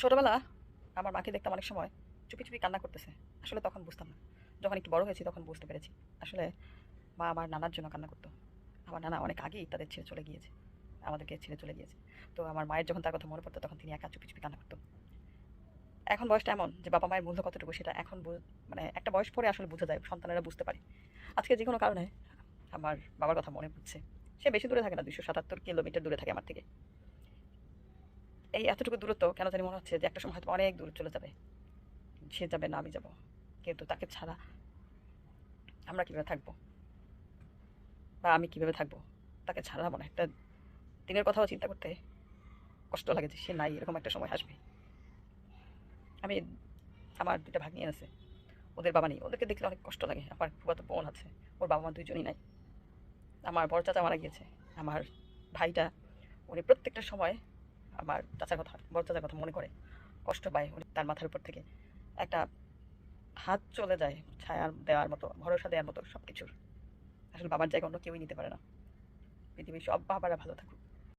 ছোটবেলা আমার মাকে দেখতাম অনেক সময় চুপি চুপি কান্না করতেছে। আসলে তখন বুঝতাম না। যখন একটু বড় হয়েছি তখন বুঝতে পেরেছি। আসলে মা আমার নানার জন্য কান্না করতো। আমার নানা অনেক আগেই তাদের ছেড়ে চলে গিয়েছে। আমাদেরকে ছেড়ে চলে গিয়েছে। তো আমার মায়ের যখন তার কথা মনে পড়তো তখন তিনি একা চুপি চুপি কান্না করতো। এখন বয়সটা এমন যে বাবা মায়ের মূল্য কতটুকু সেটা এখন মানে একটা বয়স পরে আসলে বোঝা যায়, সন্তানেরা বুঝতে পারে। আজকে যে কোনো কারণে আমার বাবার কথা মনে পড়ছে। সে বেশি দূরে থাকে না, 277 কিলোমিটার দূরে থাকে আমার থেকে। এই এতটুকু দূরত্ব কেন জানি মনে হচ্ছে যে একটা সময় হয়তো অনেক দূর চলে যাবে। সে যাবে না আমি যাব, কিন্তু তাকে ছাড়া আমরা কিভাবে থাকবো বা আমি কিভাবে থাকবো তাকে ছাড়া। মনে একটা দিনের কথাও চিন্তা করতে কষ্ট লাগে যে সে নাই, এরকম একটা সময় আসবে। আমি আমার দুটা ভাগ্নি আছে, ওদের বাবা নেই, ওদেরকে দেখলে অনেক কষ্ট লাগে। আমার ফুফাতো বোন আছে, ওর বাবা মা দুইজনই নাই। আমার বড় চাচা মারা গিয়েছে। আমার ভাইটা, উনি প্রত্যেকটা সময় আমার চাচার কথা, বড় চাচার কথা মনে করে কষ্ট পায়। উনি তার মাথার উপর থেকে একটা হাত চলে যায় ছায়া দেওয়ার মতো, ভরসা দেওয়ার মতো সব কিছুর। আসলে বাবার জায়গা অন্য কেউই নিতে পারে না। পৃথিবীর সব বাবারা ভালো থাকুক।